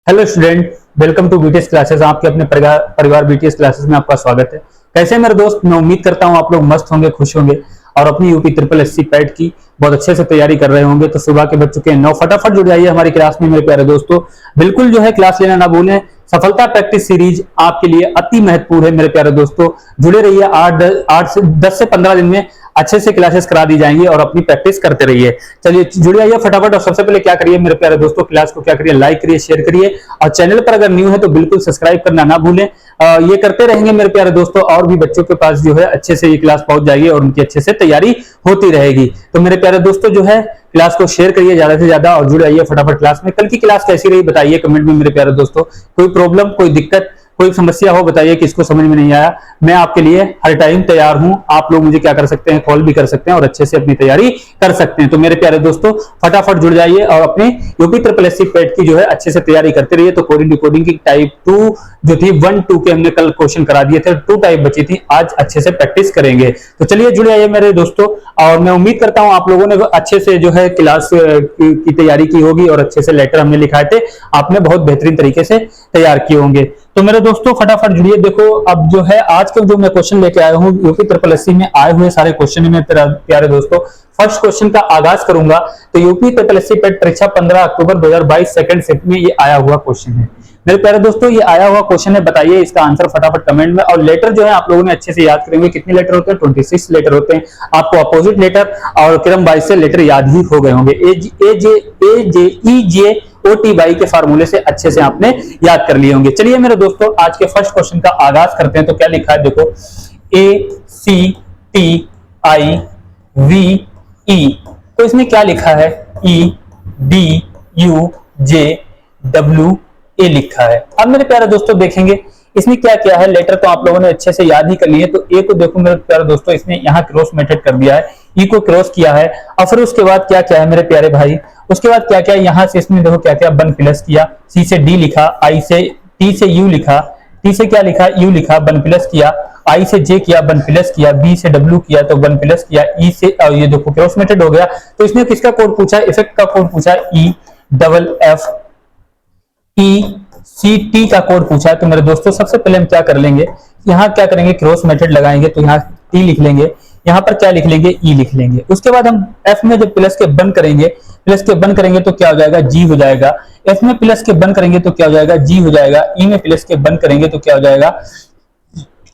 Hello student, welcome to BTS classes. आपके अपने परिवार बीटीएस क्लासेस में आपका स्वागत है। कैसे हैं मेरे दोस्त? मैं उम्मीद करता हूं आप लोग मस्त होंगे, खुश होंगे और अपनी यूपी ट्रिपल एससी पैट की बहुत अच्छे से तैयारी कर रहे होंगे। तो सुबह के बज चुके हैं 9, फटाफट जुड़ जाइए हमारी क्लास में मेरे प्यारे दोस्तों। बिल्कुल जो है क्लास लेना ना भूलें। सफलता प्रैक्टिस सीरीज आपके लिए अति महत्वपूर्ण है मेरे प्यारे दोस्तों। जुड़े रहिए। 10 से 15 दिन में अच्छे से क्लासेस करा दी जाएंगी और अपनी प्रैक्टिस करते रहिए। चलिए जुड़ जाइए फटाफट। और सबसे पहले क्या करिए मेरे प्यारे दोस्तों, क्लास को क्या करिए, लाइक करिए, शेयर करिए और चैनल पर अगर न्यू है तो बिल्कुल सब्सक्राइब करना ना भूलें। ये करते रहेंगे मेरे प्यारे दोस्तों और भी बच्चों के पास जो है अच्छे से ये क्लास पहुंच जाएगी और उनकी अच्छे से तैयारी होती रहेगी। तो मेरे प्यारे दोस्तों जो है क्लास को शेयर करिए ज्यादा से ज्यादा और जुड़ जाइए फटाफट क्लास में। कल की क्लास कैसी रही बताइए कमेंट में मेरे प्यारे दोस्तों। कोई प्रॉब्लम, कोई दिक्कत, कोई समस्या हो बताइए, किसको समझ में नहीं आया। मैं आपके लिए हर टाइम तैयार हूं। आप लोग मुझे क्या कर सकते हैं, कॉल भी कर सकते हैं और अच्छे से अपनी तैयारी कर सकते हैं। तो मेरे प्यारे दोस्तों फटाफट जुड़ जाइए और अपने यूपी ट्रिपल एससी पेट की जो है अच्छे से तैयारी करते रहिए। तो कोडिंग डिकोडिंग की टाइप 2 जो थी 1, 2 के हमने कल क्वेश्चन करा दिए थे, 2 टाइप बची थी, आज अच्छे से प्रैक्टिस करेंगे। तो चलिए जुड़ जाइए मेरे दोस्तों और मैं उम्मीद करता हूं आप लोगों ने अच्छे से जो है क्लास की तैयारी की होगी और अच्छे से लेटर हमने लिखाए थे, आपने बहुत बेहतरीन तरीके से तैयार किए होंगे। तो मेरे दोस्तों फटाफट जुड़िए। देखो अब जो है आज के जो मैं क्वेश्चन लेके आया हूं यूपी ट्रिपल एससी में आए हुए सारे क्वेश्चन में प्यारे दोस्तों फर्स्ट क्वेश्चन का आगाज करूंगा। तो यूपी ट्रिपल एससी पेट परीक्षा 15 अक्टूबर 2022 सेकंड शिफ्ट में ये आया हुआ क्वेश्चन है मेरे प्यारे दोस्तों। ये आया हुआ क्वेश्चन है, बताइए इसका आंसर फटाफट कमेंट में। और लेटर जो है आप लोगों ने अच्छे से याद करेंगे। कितने लेटर होते हैं? 26 लेटर होते हैं। आपको अपोजिट लेटर और क्रम वाइज से लेटर याद ही हो गए होंगे। ए जे OTY के फार्मूले से अच्छे से आपने याद कर लिए होंगे। चलिए मेरे दोस्तों आज के फर्स्ट क्वेश्चन का आगाज करते हैं। तो क्या लिखा है देखो, ACTIVE। तो इसमें क्या लिखा है? EDUJWA लिखा है। अब मेरे प्यारे दोस्तों देखेंगे इसमें क्या क्या है। लेटर तो आप लोगों ने अच्छे से याद ही कर लिए। तो ए को देखो मेरे प्यारे दोस्तों, इसने यहाँ क्रॉस मेथड कर दिया है, ई को क्रॉस किया है और फिर उसके बाद क्या क्या है मेरे प्यारे भाई, उसके बाद क्या क्या यहां से इसमें देखो क्या क्या 1 प्लस किया, सी से डी लिखा, आई से टी से यू लिखा, टी से क्या लिखा, यू लिखा, 1 प्लस किया, आई से जे किया, 1 प्लस किया, बी से डब्ल्यू किया तो 1 प्लस किया, ई से ये देखो क्रॉस मेथड हो गया। तो इसने किसका कोड पूछा? इफेक्ट का कोड पूछा, EFFECT का कोड पूछा है। तो मेरे दोस्तों सबसे पहले हम क्या कर लेंगे, यहाँ क्या करेंगे, क्रॉस मेथड लगाएंगे। तो यहाँ टी लिख लेंगे, यहाँ पर क्या लिख लेंगे, ई लिख लेंगे। उसके बाद हम एफ में जब प्लस के बंद करेंगे, प्लस के बंद करेंगे तो क्या हो जाएगा, जी हो जाएगा। एफ में प्लस के बंद करेंगे तो क्या हो जाएगा, जी हो जाएगा। ई में प्लस के बंद करेंगे तो क्या हो जाएगा,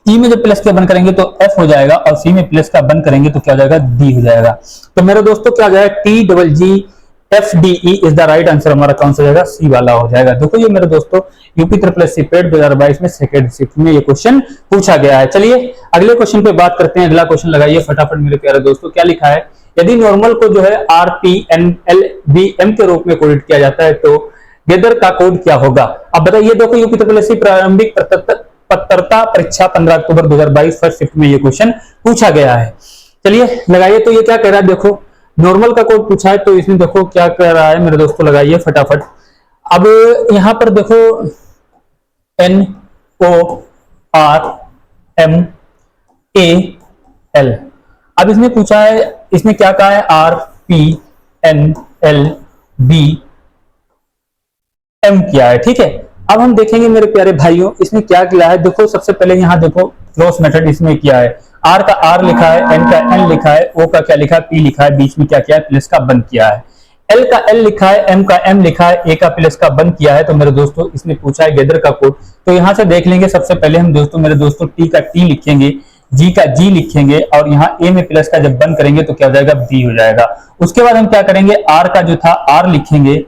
ई में जब प्लस के बंद करेंगे तो एफ हो जाएगा और सी में प्लस का बंद करेंगे तो क्या हो जाएगा, डी हो जाएगा। तो मेरे दोस्तों क्या हो जाएगा, TGGFDE is the right answer. हमारा कौन सा जाएगा, सी वाला हो जाएगा। देखो ये मेरे दोस्तों यूपी ट्रिपल एससी पेट 2022 में सेकंड शिफ्ट में ये क्वेश्चन पूछा गया है। चलिए अगले क्वेश्चन पे बात करते हैं। अगला क्वेश्चन लगाइए फटाफट मेरे प्यारे दोस्तों। क्या लिखा है, यदि नॉर्मल को जो है RPNLBM के रूप में कोडित किया जाता है तो गेदर का कोड क्या होगा? अब बताइए। देखो यूपी ट्रिपल एससी प्रारंभिक पात्रता परीक्षा 15 अक्टूबर 2022 फर्स्ट शिफ्ट में ये क्वेश्चन पूछा गया है। चलिए लगाइए। तो ये क्या कह रहा है, देखो नॉर्मल का कोड पूछा है तो इसमें देखो क्या कह रहा है मेरे दोस्तों, लगाइए फटाफट। अब यहां पर देखो NORMAL। अब इसने पूछा है, इसने क्या कहा है, RPNLBM किया है, ठीक है। अब हम देखेंगे मेरे प्यारे भाइयों इसमें क्या किया है। देखो सबसे पहले यहाँ देखो क्रॉस मेथड इसमें किया है। आर का आर लिखा है, एन का एन लिखा है, ओ का क्या लिखा है, पी लिखा है, बीच में क्या किया है, प्लस का बंद किया है। एल का एल लिखा है, एम का एम लिखा है, ए का प्लस का बंद किया है। तो मेरे दोस्तों इसने पूछा है गेदर का कोड। तो यहां से देख लेंगे सबसे पहले हम दोस्तों मेरे दोस्तों टी का टी लिखेंगे, जी का जी लिखेंगे और यहाँ ए में प्लस का जब बंद करेंगे तो क्या हो जाएगा, बी हो जाएगा। उसके बाद हम क्या करेंगे, आर का जो था आर लिखेंगे,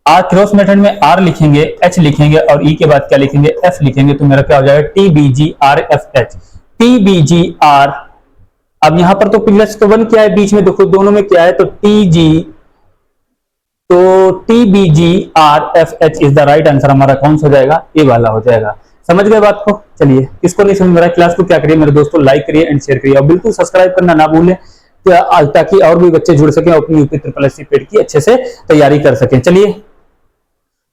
आर क्रॉस मेथड में आर लिखेंगे, एच लिखेंगे और ई के बाद क्या लिखेंगे, एफ लिखेंगे। तो मेरा क्या हो जाएगा, TBGRFH, TBGR। अब यहां पर तो प्लस का वन क्या है, बीच में देखो दोनों में क्या है, तो TBGRFH is the right answer. हमारा कौन सा हो जाएगा, ए वाला हो जाएगा। समझ गए बात को? चलिए किसको नहीं समझ में रहा क्लास को क्या करिए मेरे दोस्तों, लाइक करिए एंड शेयर करिए और बिल्कुल सब्सक्राइब करना ना भूलें ताकि और भी बच्चे जुड़ सकें और अपनी यूपी ट्रिपल एससी पेट की अच्छे से तैयारी कर सकें। चलिए,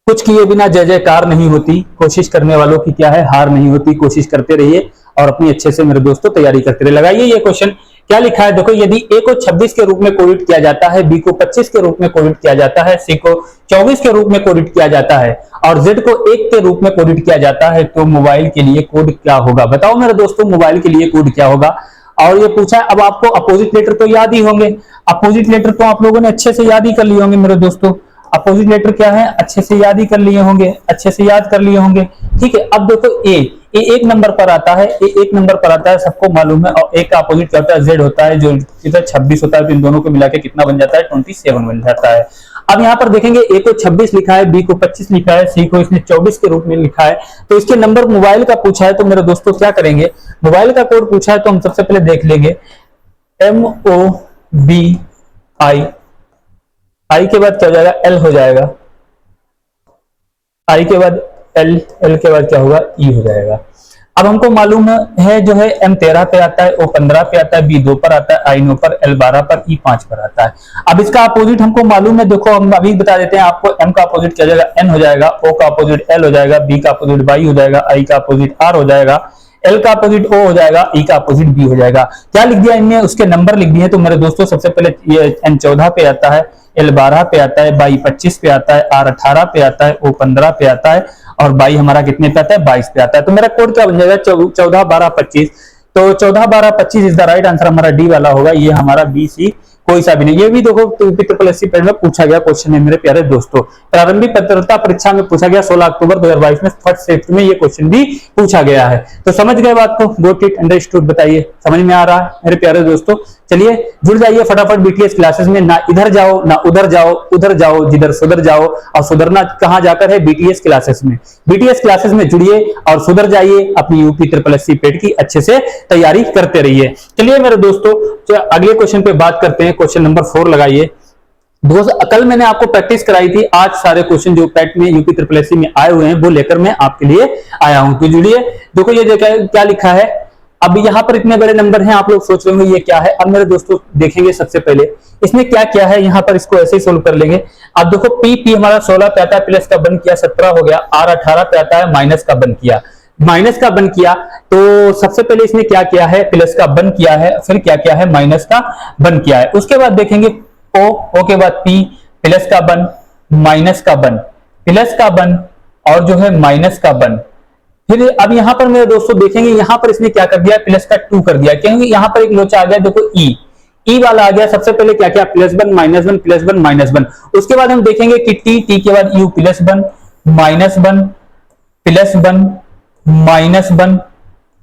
कुछ किए बिना जय जयकार नहीं होती, कोशिश करने वालों की क्या है, हार नहीं होती। कोशिश करते रहिए और अपनी अच्छे से मेरे दोस्तों तैयारी करते रहिए। लगाइए ये क्वेश्चन क्या लिखा है, देखो यदि ए को 26 के रूप में कोडित किया जाता है, बी को 25 के रूप में कोडित किया जाता है, सी को 24 के रूप में कोडित किया जाता है और Z को 1 के रूप में कोडित किया जाता है तो मोबाइल के लिए कोड क्या होगा? बताओ मेरे दोस्तों, मोबाइल के लिए कोड क्या होगा? और ये पूछा है, अब आपको अपोजिट लेटर तो याद ही होंगे, अपोजिट लेटर तो आप लोगों ने अच्छे से याद ही कर लिए होंगे मेरे दोस्तों। अपोजिट लेटर क्या है, अच्छे से याद ही कर लिए होंगे, अच्छे से याद कर लिए होंगे। ठीक है, अब देखो ए 1 नंबर पर आता है, ए 1 नंबर पर आता है, सबको मालूम है। और ए का अपोजिट क्या होता है? जेड होता है, जो कितना 26 होता है, तो इन दोनों को मिला के कितना बन जाता है? 27 बन जाता है। अब यहाँ पर देखेंगे, ए को 26 लिखा है, बी को 25 लिखा है, सी को इसने 24 के रूप में लिखा है, तो इसके नंबर मोबाइल का पूछा है। तो मेरे दोस्तों क्या करेंगे, मोबाइल का कोड पूछा है तो हम सबसे पहले देख लेंगे MOBI, आई के बाद क्या हो जाएगा? L हो जाएगा, आई के बाद L, L के बाद क्या होगा? E हो जाएगा। अब हमको मालूम है जो है M 13 पे आता है, O 15 पे आता है, B 2 पर आता है, I 9 पर, L 12 पर, E 5 पर आता है। अब इसका अपोजिट हमको मालूम है, देखो हम अभी बता देते हैं आपको। M का अपोजिट क्या हो जाएगा? N हो जाएगा, O का अपोजिट L हो जाएगा, B का अपोजिट Y हो जाएगा, I का अपोजिट R हो जाएगा, L का अपोजिट O हो जाएगा, E का अपोजिट B हो जाएगा। क्या लिख दिया इनने? उसके नंबर लिख दिए। तो मेरे दोस्तों सबसे पहले ये N 14 पे आता है, L 12 पे आता है, Y 25 पे आता है, R 18 पे आता है, O 15 पे आता है, और Y हमारा कितने पे आता है? 22 पे आता है। तो मेरा कोड क्या बन जाएगा? 14 12 25। तो 14 12 25 इज द राइट आंसर, हमारा डी वाला होगा। ये हमारा बी सी कोई सा भी नहीं। ये भी देखो ट्रिपल पेड में पूछा गया क्वेश्चन है मेरे प्यारे दोस्तों। प्रारंभिक पात्रता परीक्षा में पूछा गया 16 अक्टूबर 2022 में फर्स्ट शिफ्ट में ये क्वेश्चन भी पूछा गया है। तो समझ गए बात को? Got it, understood? बताइए समझ में आ रहा है मेरे प्यारे दोस्तों? चलिए जुड़ जाइए फटाफट बीटीएस क्लासेस में। ना इधर जाओ ना उधर जाओ, उधर जाओ जिधर सुधर जाओ। और सुधरना कहां जाकर है? बीटीएस क्लासेस में। बीटीएस क्लासेस में जुड़िए और सुधर जाइए, अपनी यूपी ट्रिपल एससी पेट की अच्छे से तैयारी करते रहिए। चलिए मेरे दोस्तों अगले क्वेश्चन पे बात करते हैं। क्वेश्चन नंबर 4 लगाइए। कल मैंने आपको प्रैक्टिस कराई थी, आज सारे क्वेश्चन जो पैट में यूपी ट्रिपल एससी में आए हुए हैं वो लेकर मैं आपके लिए आया हूं। तो जुड़िए। देखो ये क्या लिखा है, अब यहाँ पर इतने बड़े नंबर हैं, आप लोग सोच रहे होंगे ये क्या है। अब मेरे दोस्तों देखेंगे सबसे पहले इसने क्या किया है, यहाँ पर इसको ऐसे ही सोल्व कर लेंगे। अब देखो पी हमारा 16 पे आता है, प्लस का बन किया 17 हो गया, R 18 पे आता है, माइनस का बन किया, माइनस का बन किया। तो सबसे पहले इसने क्या किया है? प्लस का बन किया है, फिर क्या किया है? माइनस का बन किया है। उसके बाद देखेंगे ओ के बाद पी, प्लस का बन, माइनस का बन, प्लस का बन और जो है माइनस का बन। फिर अब यहां पर मेरे दोस्तों देखेंगे, यहां पर इसने क्या कर दिया? प्लस का 2 कर दिया, क्योंकि यहां पर एक लोचा आ गया। देखो ई वाला आ गया। सबसे पहले क्या किया? Plus one minus one, plus one minus one. उसके बाद हम देखेंगे कि टी के बाद you, plus one minus one, plus one minus one,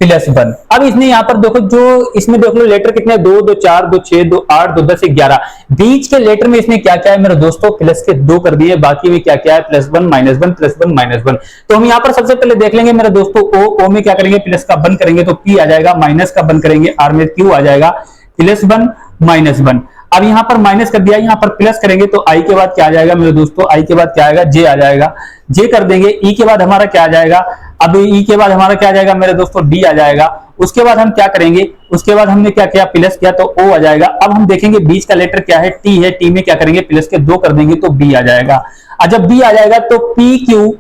plus one. अब इसने यहां पर देखो, जो इसमें देख लो लेटर कितने? 2 2 4 2 6 2 8 2 10 11। बीच के लेटर में इसने क्या क्या है मेरे दोस्तों? प्लस के 2 कर दिए, बाकी में क्या क्या है? Plus one minus one, plus one minus one. तो हम यहां पर सबसे पहले देख लेंगे मेरे दोस्तों, ओ में क्या करेंगे? प्लस का बन करेंगे तो पी आ जाएगा, माइनस का बन करेंगे आर में क्यू आ जाएगा, प्लस वन माइनस वन। अब यहां पर माइनस कर दिया, यहां पर प्लस करेंगे तो आई के बाद क्या आ जाएगा मेरे दोस्तों? आई के बाद क्या आएगा? जे आ जाएगा, जे कर देंगे। ई के बाद हमारा क्या आ जाएगा? अब ई के बाद हमारा क्या आ जाएगा मेरे दोस्तों? डी आ जाएगा। उसके बाद हम क्या करेंगे? उसके बाद हमने क्या किया? प्लस किया तो ओ आ जाएगा। अब हम देखेंगे बीच का लेटर क्या है? टी है, टी में क्या करेंगे? प्लस के 2 कर देंगे तो बी आ जाएगा। और जब बी आ जाएगा तो P Q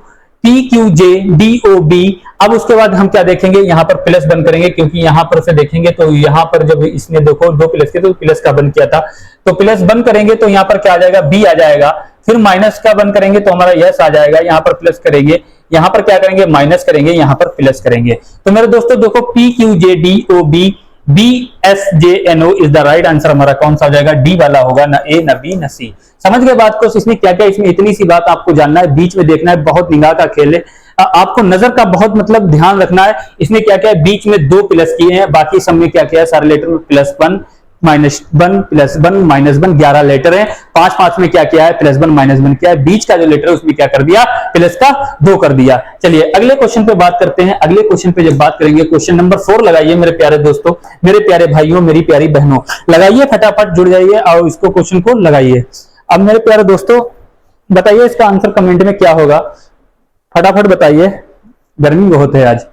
J D O B. अब उसके बाद हम क्या देखेंगे? यहाँ पर प्लस बन करेंगे, क्योंकि यहाँ पर से देखेंगे तो यहाँ पर जब इसने देखो 2 प्लस के तो प्लस का बन किया था, तो प्लस बन करेंगे तो यहाँ पर क्या आ जाएगा? बी आ जाएगा। फिर माइनस का बन करेंगे तो हमारा यस आ जाएगा। यहाँ पर प्लस करेंगे, यहाँ पर क्या करेंगे? माइनस करेंगे, यहाँ पर प्लस करेंगे। तो मेरे दोस्तों देखो P Q J D O B, B S J N O is the right answer. हमारा कौन सा हो जाएगा? डी वाला होगा, ना ए ना बी ना सी। समझ गए बात को? इसमें क्या क्या, इसमें इतनी सी बात आपको जानना है, बीच में देखना है, बहुत निगाह का खेल है, आपको नजर का बहुत मतलब ध्यान रखना है। इसने क्या क्या बीच में 2 प्लस किए हैं, बाकी सब में क्या किया है? सारे लेटर में plus one minus one, plus one minus one, 11 letter है। 5 में क्या किया है? प्लस वन माइनस वन किया है। बीच का जो लेटर है उसमें क्या कर दिया? प्लस का 2 कर दिया। चलिए अगले क्वेश्चन पे बात करते हैं। अगले क्वेश्चन पे जब बात करेंगे, क्वेश्चन नंबर 4 लगाइए मेरे प्यारे दोस्तों, मेरे प्यारे भाइयों, मेरी प्यारी बहनों, लगाइए फटाफट, जुड़ जाइए और इसको क्वेश्चन को लगाइए। अब मेरे प्यारे दोस्तों बताइए इसका आंसर कमेंट में क्या होगा, फटाफट बताइए, गर्मी बहुत है आज।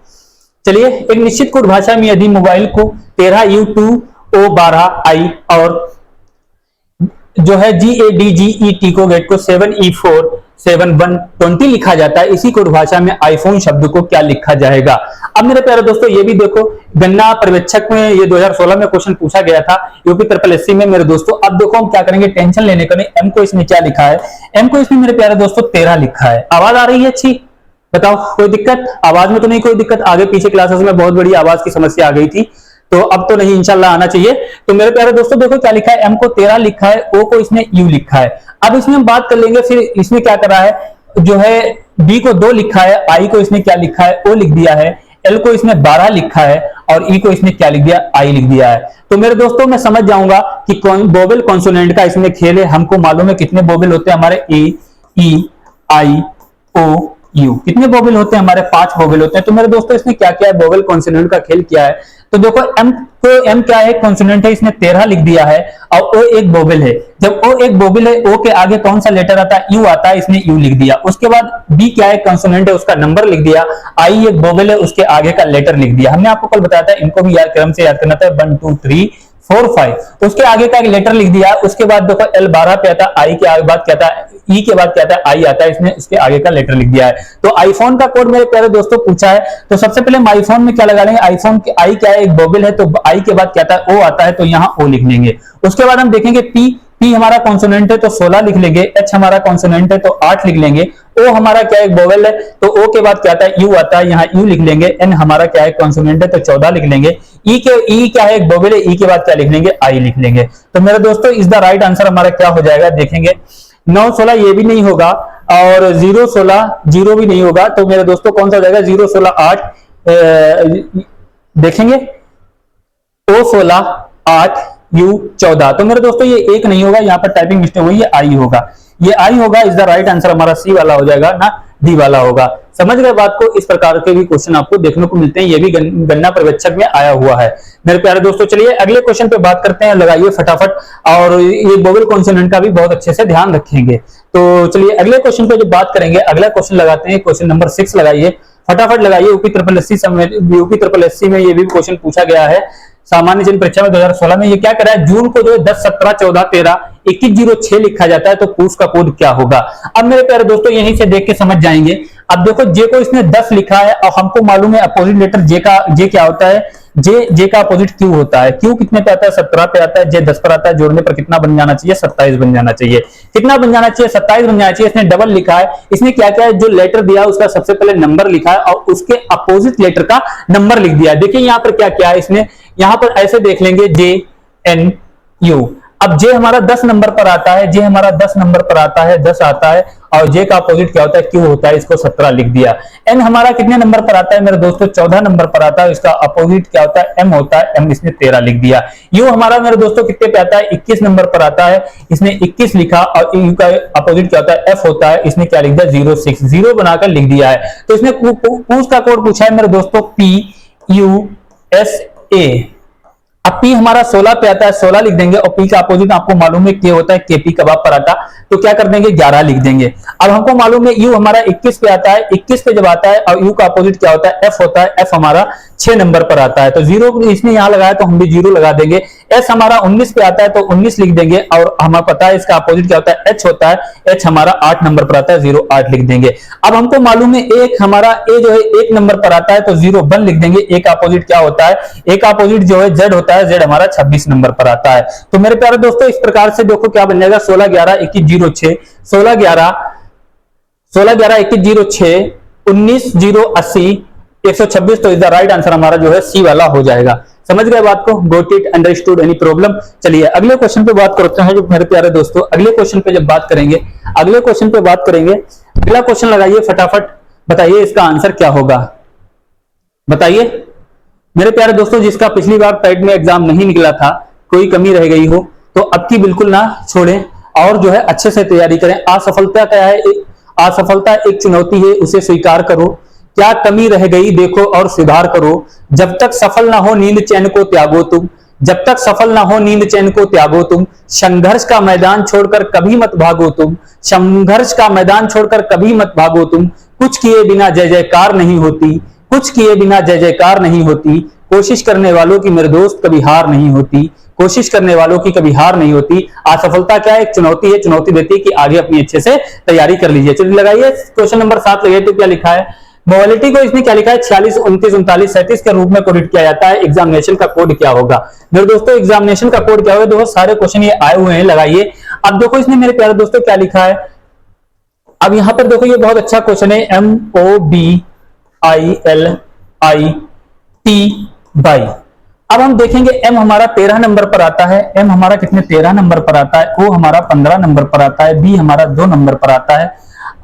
चलिए, एक निश्चित कोड भाषा में यदि मोबाइल को 13U2O12I और जो है GADGET को गेट को 7E4 7120 लिखा जाता है, इसी कोड भाषा में आईफोन शब्द को क्या लिखा जाएगा। अब मेरे प्यारे दोस्तों ये भी देखो, गन्ना पर्यवेक्षक में ये 2016 में क्वेश्चन पूछा गया था यूपी ट्रिपल एससी में मेरे दोस्तों। अब देखो हम क्या करेंगे, टेंशन लेने का नहीं। एम को इसमें क्या लिखा है, एम को इसमें मेरे प्यारे दोस्तों 13 लिखा है। आवाज आ रही है अच्छी, बताओ कोई दिक्कत, आवाज में तो नहीं कोई दिक्कत। आगे पीछे क्लासेस में बहुत बड़ी आवाज की समस्या आ गई थी, तो अब तो नहीं, इंशाल्लाह आना चाहिए। तो मेरे प्यारे दोस्तों देखो क्या लिखा है, एम को 13 लिखा है, ओ को इसमें यू लिखा है। अब इसमें हम बात कर लेंगे, फिर इसमें क्या करा है, जो है बी को 2 लिखा है, आई को इसमें क्या लिखा है, ओ लिख दिया है, एल को इसमें 12 लिखा है और ई को इसमें क्या लिख दिया, आई लिख दिया है। तो मेरे दोस्तों मैं समझ जाऊंगा कि वोवेल कॉन्सोनेंट का इसमें खेल है। हमको मालूम है कितने वोवेल होते हैं हमारे, ए, ई, आई, ओ, यू, कितने वोवेल होते हैं हमारे, 5 वोवेल होते हैं। तो मेरे दोस्तों इसमें क्या क्या है, वोवेल कॉन्सोनेंट का खेल क्या है। तो देखो एम को, एम क्या है, कॉन्सोनेंट है, इसने 13 लिख दिया है और ओ एक वोवेल है। जब ओ एक वोवेल है, ओ के आगे कौन सा लेटर आता है, यू आता है, इसने यू लिख दिया। उसके बाद बी क्या है, कॉन्सोनेंट है, उसका नंबर लिख दिया। आई एक वोवेल है, उसके आगे का लेटर लिख दिया। हमने आपको कल बताया था, इनको भी याद क्रम से याद करना था, 1 2 3 4 5, उसके आगे का एक लेटर लिख दिया। उसके बाद देखो एल 12 पे आता, आई के आगे बाद क्या था, ई के बाद क्या था, आई आता है, इसने उसके आगे का लेटर लिख दिया है। तो आईफोन का कोड मेरे प्यारे दोस्तों पूछा है, तो सबसे पहले हम आईफोन में क्या लगा लेंगे, आईफोन के आई क्या है, एक वोवेल है, तो आई के बाद क्या था, ओ आता है, तो यहाँ ओ लिख लेंगे। उसके बाद हम देखेंगे पी, पी हमारा कॉन्सोनेंट है तो 16 लिख लेंगे, एच हमारा कॉन्सोनेंट है तो 8 लिख लेंगे, ओ हमारा क्या एक वोवेल है तो ओ के बाद क्या आता है, यू आता है, यहाँ यू लिख लेंगे। एन हमारा क्या है, कॉन्सोनेंट है तो 14 लिख लेंगे। ई क्या है, एक वोवेल है, ई के बाद क्या लिख लेंगे, आई लिख लेंगे। तो मेरे दोस्तों इस द राइट आंसर हमारा क्या हो जाएगा, देखेंगे 9 16 ये भी नहीं होगा और 0 16 0 भी नहीं होगा। तो मेरे दोस्तों कौन सा हो जाएगा, 0 16 8, देखेंगे ओ 16 8 यू 14। तो मेरे दोस्तों ये एक नहीं होगा, यहाँ पर टाइपिंग मिस्टेक हुई, ये आई होगा, ये आई होगा। इस द राइट आंसर हमारा सी वाला हो जाएगा, ना डी वाला होगा। समझ गए बात को। इस प्रकार के भी क्वेश्चन आपको देखने को मिलते हैं, ये भी गन्ना पर्यवेक्षक में आया हुआ है। मेरे प्यारे दोस्तों चलिए अगले क्वेश्चन पे बात करते हैं, लगाइए फटाफट, और ये वोवेल कॉन्सोनेंट का भी बहुत अच्छे से ध्यान रखेंगे। तो चलिए अगले क्वेश्चन पे जो बात करेंगे, अगला क्वेश्चन लगाते हैं, क्वेश्चन नंबर 6 लगाइए, फटाफट लगाइए। यूपी ट्रिपल एससी में ये भी क्वेश्चन पूछा गया है सामान्य जन परीक्षा में 2016 में। ये क्या कर रहा है, जून को जो है 10 17 14 13 2106 लिखा जाता है, तो पूछ का कोड क्या होगा। अब मेरे प्यारे दोस्तों यहीं से देख के समझ जाएंगे। अब देखो जे को इसने 10 लिखा है और हमको मालूम है अपोजिट लेटर जे क्या होता है, जे का अपोजिट क्यू होता है। क्यू कितने पे आता है, 17 पे आता है, जे 10 पर आता है, जोड़ने पर कितना बन जाना चाहिए, 27 बन जाना चाहिए। कितना बन जाना चाहिए, 27 बन जाना चाहिए। इसने डबल लिखा है, इसने क्या क्या है, जो लेटर दिया उसका सबसे पहले नंबर लिखा है और उसके अपोजिट लेटर का नंबर लिख दिया। देखिए यहाँ पर क्या क्या है, इसने यहाँ पर ऐसे देख लेंगे जे एन यू। अब जे हमारा 10 नंबर पर आता है, जे हमारा 10 नंबर पर आता है, 10 आता है, और जे का अपोजिट क्या होता है, क्यू होता है, इसको 17 लिख दिया। एन हमारा कितने नंबर पर आता है मेरे दोस्तों, 14 नंबर पर आता है, इसका अपोजिट क्या होता है, एम होता है, एम इसने 13 लिख दिया। यू हमारा मेरे दोस्तों कितने पे आता है, 21 नंबर पर आता है, इसने 21 लिखा, और यू का अपोजिट क्या होता है, एफ होता है, इसने क्या लिख दिया, 06 0 बनाकर लिख दिया है। तो इसने पूछ का कोड पूछा है मेरे दोस्तों, पी यू एस ए। अब पी हमारा 16 पे आता है, 16 लिख देंगे, और पी का अपोजिट आपको मालूम है के होता है, केपी कबाब पराठा, तो क्या कर देंगे, 11 लिख देंगे। अब हमको मालूम है यू हमारा 21 पे आता है, 21 पे जब आता है और यू का अपोजिट क्या होता है, एफ होता है, एफ हमारा 6 नंबर पर आता है, तो 0 इसने यहां लगाया तो हम भी 0 लगा देंगे। एस हमारा 19 पे आता है तो 19 लिख देंगे, और हमें पता है इसका अपोजिट क्या होता है, एच होता है, एच हमारा 8 नंबर पर आता है, 0 8 लिख देंगे। अब हमको मालूम है एक हमारा ए जो है 1 नंबर पर आता है, तो 0 1 लिख देंगे। ए का अपोजिट क्या होता है, ए का अपोजिट जो है जेड होता है, जेड हमारा 26 नंबर पर आता है। तो मेरे प्यारे दोस्तों इस प्रकार से देखो क्या बन जाएगा, 16 11 21 06, 16 11 21 06, 19 0 80 126। तो इज द राइट आंसर हमारा जो है सी वाला हो जाएगा। समझ गए बात को, got it, understood, any problem. चलिए अगले क्वेश्चन पे बात करते हैं जो मेरे प्यारे दोस्तों। अगले क्वेश्चन पे जब बात करेंगे, अगले क्वेश्चन पे बात करेंगे, अगला क्वेश्चन लगाइए फटाफट, बताइए इसका आंसर क्या होगा, बताइए मेरे प्यारे दोस्तों। जिसका पिछली बार पैड में एग्जाम नहीं निकला था, कोई कमी रह गई हो तो अब की बिल्कुल ना छोड़ें और जो है अच्छे से तैयारी करें। असफलता क्या है, असफलता एक चुनौती है, उसे स्वीकार करो। क्या कमी रह गई देखो और सुधार करो। जब तक सफल ना हो नींद चैन को त्यागो तुम, जब तक सफल ना हो नींद चैन को त्यागो तुम। संघर्ष का मैदान छोड़कर कभी मत भागो तुम, संघर्ष का मैदान छोड़कर कभी मत भागो तुम। कुछ किए बिना जय जयकार नहीं होती, कुछ किए बिना जय जयकार नहीं होती। कोशिश करने वालों की मेरे दोस्त कभी हार नहीं होती, कोशिश करने वालों की कभी हार नहीं होती। असफलता क्या है? एक चुनौती है, चुनौती देती है कि आगे अपनी अच्छे से तैयारी कर लीजिए। चलिए लगाइए क्वेश्चन नंबर 7 लगाइए। तो क्या लिखा है? मोबालिटी को इसने क्या लिखा है? 46, 29, 39, 37 के रूप में कोडिट किया जाता है। एग्जामिनेशन का कोड क्या होगा मेरे दोस्तों? एग्जामिनेशन का कोड क्या होगा? देखो सारे क्वेश्चन ये आए हुए हैं, लगाइए। अब देखो इसने मेरे प्यारे दोस्तों क्या लिखा है। अब यहां पर देखो ये बहुत अच्छा क्वेश्चन है। MOBILIT by. अब हम देखेंगे एम हमारा 13 नंबर पर आता है। एम हमारा कितने 13 नंबर पर आता है। ओ हमारा 15 नंबर पर आता है। बी हमारा 2 नंबर पर आता है।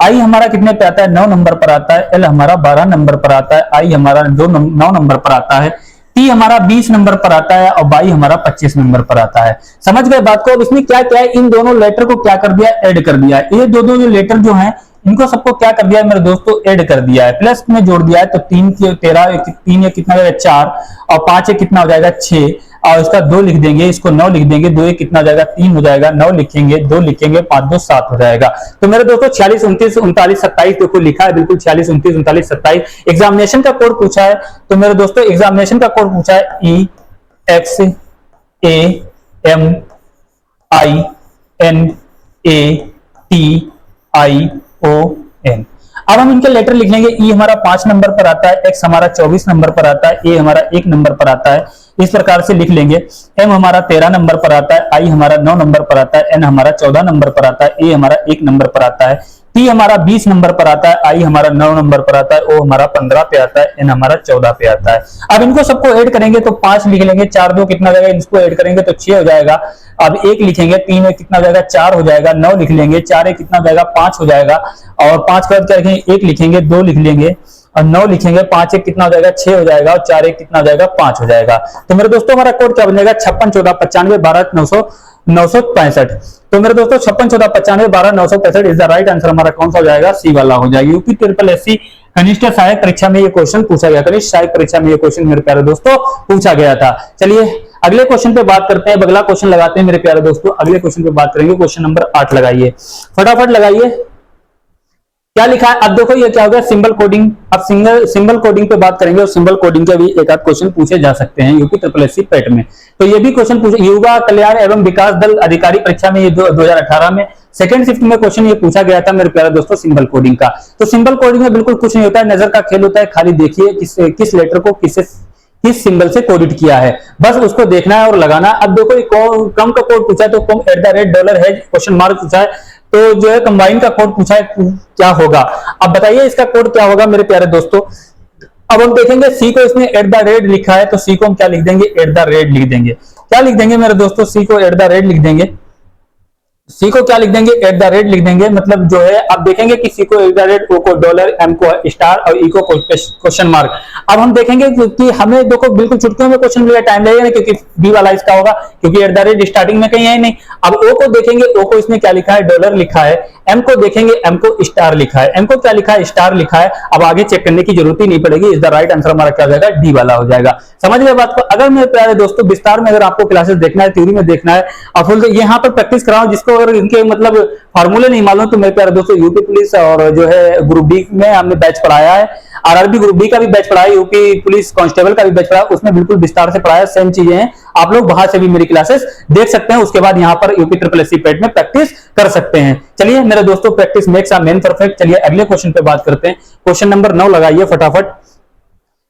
आई हमारा कितने पे आता है? 9 नंबर पर आता है। एल हमारा 12 नंबर पर आता है। आई हमारा 9 नंबर पर आता है। टी हमारा 20 नंबर पर आता है और बाई हमारा 25 नंबर पर आता है। समझ गए बात को? अब इसमें क्या क्या है, इन दोनों लेटर को क्या कर दिया? ऐड कर दिया है। ये दो जो लेटर जो हैं इनको सबको क्या कर दिया है मेरे दोस्तों? ऐड कर दिया है, प्लस में जोड़ दिया है। तो 3 की 13, 3 या कितना हो जाएगा? 4 और 5 कितना हो जाएगा? 6 और इसका 2 लिख देंगे, इसको 9 लिख देंगे। 2 कितना हो जाएगा? 3 हो जाएगा। 9 लिखेंगे, 2 लिखेंगे, 5 2 7 हो जाएगा। तो मेरे दोस्तों 46, 29, 39, 27 देखो लिखा है बिल्कुल 46, 29, 39, 27। एग्जामिनेशन का कोड पूछा है तो मेरे दोस्तों एग्जामिनेशन का कोड पूछा है EXAMINATION। अब हम इनके लेटर लिख लेंगे। ई हमारा 5 नंबर पर आता है, एक्स हमारा 24 नंबर पर आता है, ए हमारा 1 नंबर पर आता है। इस प्रकार से लिख लेंगे। एम हमारा 13 नंबर पर आता है, आई हमारा 9 नंबर पर आता है, एन हमारा 14 नंबर पर आता है, ए हमारा 1 नंबर पर आता है, टी हमारा 20 नंबर पर आता है, आई हमारा 9 नंबर पर आता है, ओ हमारा 15 पे आता है, एन हमारा 14 पे आता है। अब इनको सबको ऐड करेंगे तो 5 लिख लेंगे। 4 2 कितना हो जाएगा? इसको ऐड करेंगे तो 6 हो जाएगा। अब 1 लिखेंगे, 3 में कितना हो जाएगा? 4 हो जाएगा। 9 लिख लेंगे, 4 कितना हो जाएगा? 5 हो जाएगा। और 5 के बाद क्या लिखेंगे? 1 लिखेंगे, 2 लिख लेंगे और 9 लिखेंगे। 5 1 कितना हो जाएगा? 6 हो जाएगा। और 4 1 कितना हो जाएगा? 5 हो जाएगा। तो मेरे दोस्तों हमारा कोड क्या बन जाएगा? 56 14 95 12 965। तो मेरे दोस्तों 56 14 95 12 965 इज द राइट आंसर। हमारा कौन सा हो जाएगा? सी वाला हो जाएगा। यूपी ट्रिपल एससी कनिष्ठ सहायक परीक्षा में ये क्वेश्चन पूछा गया। कनिष्ठ सहायक परीक्षा में ये क्वेश्चन मेरे प्यारे दोस्तों पूछा गया था। चलिए अगले क्वेश्चन पे बात करते हैं। अगला क्वेश्चन लगाते हैं मेरे प्यारे दोस्तों। अगले क्वेश्चन पे बात करेंगे। क्वेश्चन नंबर 8 लगाइए, फटाफट लगाइए। क्या लिखा है? अब देखो ये क्या हो गया? Symbol coding. अब सिंबल कोडिंग पे बात करेंगे और सिंबल कोडिंग के भी एक आध क्वेश्चन पूछे जा सकते हैं यूपी ट्रिपल एससी पेट में। तो ये भी क्वेश्चन पूछे। युवा कल्याण एवं विकास दल अधिकारी परीक्षा में ये 2018 में सेकंड शिफ्ट में क्वेश्चन ये पूछा गया था मेरे प्यारे दोस्तों सिंबल कोडिंग का। तो सिंबल कोडिंग में बिल्कुल कुछ नहीं होता है, नजर का खेल होता है। खाली देखिए किस लेटर को किस सिंबल से कोडिट किया है, बस उसको देखना है और लगाना। अब देखो कम का कोड पूछा है तो कम $$ क्वेश्चन मार्क पूछा है। तो जो है कंबाइन का कोड पूछा है, क्या होगा? अब बताइए इसका कोड क्या होगा मेरे प्यारे दोस्तों। अब हम देखेंगे सी को इसने @ लिखा है तो सी को हम क्या लिख देंगे? @ लिख देंगे। क्या लिख देंगे मेरे दोस्तों? सी को @ लिख देंगे। सी को क्या लिख देंगे? @ लिख देंगे। मतलब जो है आप देखेंगे कि सी को @ ओ को $, एम को स्टार और ई को क्वेश्चन मार्क। अब हम देखेंगे कि हमें देखो बिल्कुल चुटकियों में क्वेश्चन मिलेगा, टाइम लगेगा क्योंकि बी वाला इसका होगा, क्योंकि @ स्टार्टिंग में कहीं है नहीं। अब ओ को देखेंगे, ओ को इसने क्या लिखा है? $, लिखा है। एम को देखेंगे, एम को स्टार लिखा है। एम को क्या लिखा है? स्टार लिखा है। अब आगे चेक करने की जरूरत ही नहीं पड़ेगी। इज द राइट आंसर हमारा क्या हो जाएगा? डी वाला हो जाएगा। समझ गए बात को? अगर मेरे प्यारे दोस्तों विस्तार में अगर आपको क्लासेस देखना है, थ्योरी में देखना है, और यहाँ पर प्रैक्टिस कराऊं, जिसको अगर इनके मतलब फॉर्मूले नहीं मालूम तो मेरे प्यारे दोस्तों यूपी पुलिस और जो है ग्रुप डी में हमने बैच पढ़ाया है, आरआरबी ग्रुप डी का भी बैच पढ़ाया, यूपी पुलिस कांस्टेबल का भी बैच पढ़ाया, उसमें बिल्कुल विस्तार से पढ़ाया। सेम चीजें हैं, आप लोग वहां से भी मेरी क्लासेस देख सकते हैं। उसके बाद यहाँ पर यूपी ट्रिपल एससी पेट में प्रैक्टिस कर सकते हैं। चलिए मेरे दोस्तों, practice makes a man perfect. चलिए अगले क्वेश्चन पे बात करते हैं। क्वेश्चन नंबर 9 लगाइए फटाफट।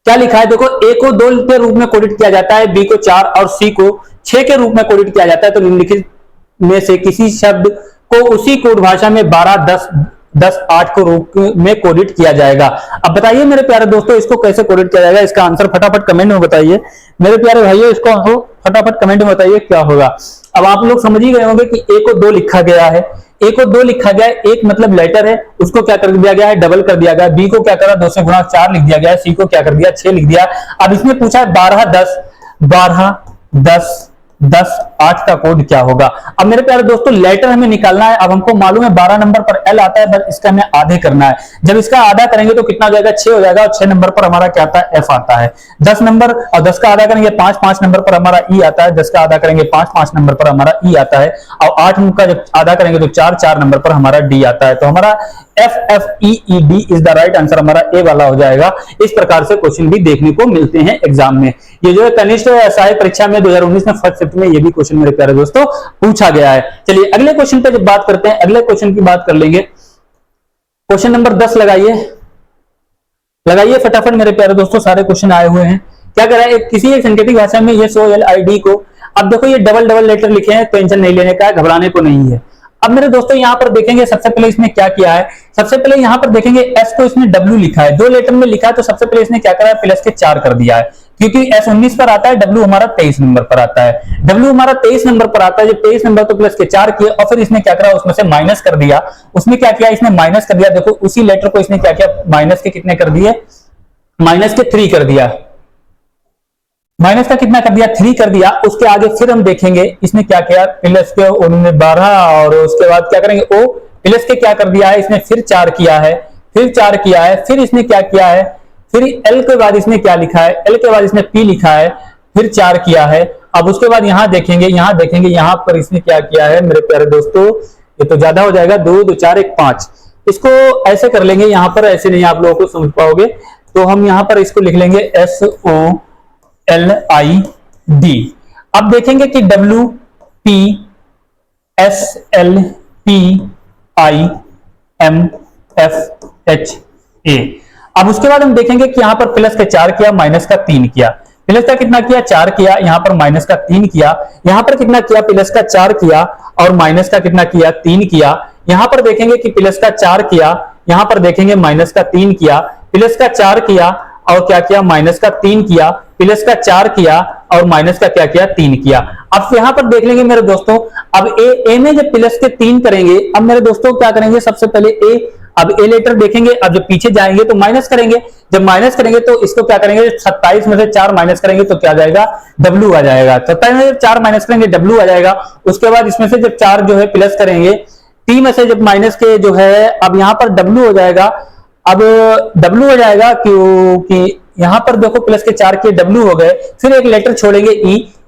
क्या लिखा है? देखो ए को 2 के रूप में कोडिट किया जाता है, बी को 4 और सी को 6 के रूप में कोडिट किया जाता है। तो निम्नलिखित में से किसी शब्द को उसी कोड भाषा में 12 10 10 8 को रूप में कोडिट किया जाएगा। अब बताइए मेरे प्यारे दोस्तों इसको कैसे कोडिट किया जाएगा? इसका आंसर फटाफट कमेंट में बताइए मेरे प्यारे भाइयों। इसको फटाफट कमेंट में बताइए क्या होगा। अब आप लोग समझ ही गए होंगे कि ए को 2 लिखा गया है। ए को 2 लिखा गया है, एक मतलब लेटर है, उसको क्या कर दिया गया है? डबल कर दिया गया। बी को क्या करा? 2 से गुणा 4 लिख दिया गया है। सी को क्या कर दिया? 6 लिख दिया। अब इसमें पूछा है 12 10 12 10 10 8 का कोड क्या होगा। अब मेरे प्यारे दोस्तों लेटर हमें निकालना है। अब हमको मालूम है 12 नंबर पर एल आता है, बस इसका हमें आधे करना है। जब इसका आधा करेंगे तो कितना हो जाएगा, 6 हो जाएगा। और 6 नंबर पर हमारा क्या आता है, एफ आता है। 10 नंबर और 10 का आधा करेंगे 5, 5 नंबर पर हमारा ई आता है। 10 का आधा करेंगे 5, 5 नंबर पर हमारा ई आता है। और 8 का जब आधा करेंगे तो 4, 4 नंबर पर हमारा डी आता है। तो हमारा FFEED is the right answer, हमारा ए वाला हो जाएगा। इस प्रकार से क्वेश्चन भी देखने को मिलते हैं एग्जाम में। ये जो है कनिष्ठ सहायक परीक्षा में 2019 में फर्स्ट शिफ्ट में ये भी क्वेश्चन मेरे प्यारे दोस्तों पूछा गया है। चलिए अगले क्वेश्चन पे जब बात करते हैं, अगले क्वेश्चन की बात कर लेंगे। क्वेश्चन नंबर 10 लगाइए फटाफट मेरे प्यारे दोस्तों, सारे क्वेश्चन आए हुए हैं। क्या कह रहा है, किसी एक संकेतिक भाषा में SOLID को, अब देखो ये डबल डबल लेटर लिखे हैं, टेंशन नहीं लेने का है, घबराने को नहीं है। अब मेरे दोस्तों यहां पर देखेंगे सबसे पहले इसने क्या किया है, सबसे पहले यहां पर देखेंगे एस को इसने W लिखा है, 2 लेटर में लिखा है। तो सबसे पहले इसने क्या करा है, प्लस के 4 कर दिया है, क्योंकि S 19 पर आता है, W हमारा 23 नंबर पर आता है। W हमारा 23 नंबर पर आता है, जब 23 नंबर तो प्लस के 4 किए और फिर इसने क्या करा, उसमें से माइनस कर दिया। उसमें क्या किया, इसने माइनस कर दिया। देखो उसी लेटर को इसने क्या किया, माइनस के कितने कर दिए, माइनस के 3 कर दिया। माइनस का कितना कर दिया, 3 कर दिया। उसके आगे फिर हम देखेंगे इसने क्या किया, प्लस के उन्होंने 12 और उसके बाद क्या करेंगे, ओ प्लस के क्या कर दिया है, इसने फिर 4 किया है, फिर 4 किया है, फिर इसने क्या किया है, फिर एल के बाद इसने क्या लिखा है, एल के बाद इसने पी लिखा है, फिर 4 किया है। अब उसके बाद यहां देखेंगे, यहां पर इसने क्या किया है मेरे प्यारे दोस्तों, ये तो ज्यादा हो जाएगा, 2 2 4 1 5। इसको ऐसे कर लेंगे, यहां पर ऐसे नहीं आप लोगों को समझ पाओगे, तो हम यहां पर इसको लिख लेंगे SOLID। अब देखेंगे कि WPSLPIMFHA। अब उसके बाद हम देखेंगे कि यहां पर प्लस का 4 किया, माइनस का 3 किया। प्लस का कितना किया, 4 किया, यहां पर माइनस का 3 किया। यहां पर कितना किया, प्लस का 4 किया और माइनस का कितना किया, 3 किया। यहां पर देखेंगे कि प्लस का 4 किया, यहां पर देखेंगे माइनस का 3 किया, प्लस का 4 किया और क्या किया, माइनस का 3 किया, प्लस का 4 किया और माइनस का क्या किया, 3 किया। अब यहां पर देख लेंगे मेरे दोस्तों, अब ए में जब प्लस के 3 करेंगे, अब मेरे दोस्तों क्या करेंगे, सबसे पहले ए, अब ए लेटर देखेंगे। अब जब पीछे जाएंगे तो माइनस करेंगे, जब माइनस करेंगे तो इसको क्या करेंगे, 27 में से 4 माइनस करेंगे तो क्या जाएगा, W आ जाएगा। 27 में से 4 माइनस करेंगे W आ जाएगा। उसके बाद इसमें से जब 4 जो है प्लस करेंगे, T में से जब माइनस के जो है, अब यहां पर W हो जाएगा। अब W हो जाएगा क्योंकि यहां पर देखो प्लस के 4 के W हो गए, फिर एक लेटर छोड़ेंगे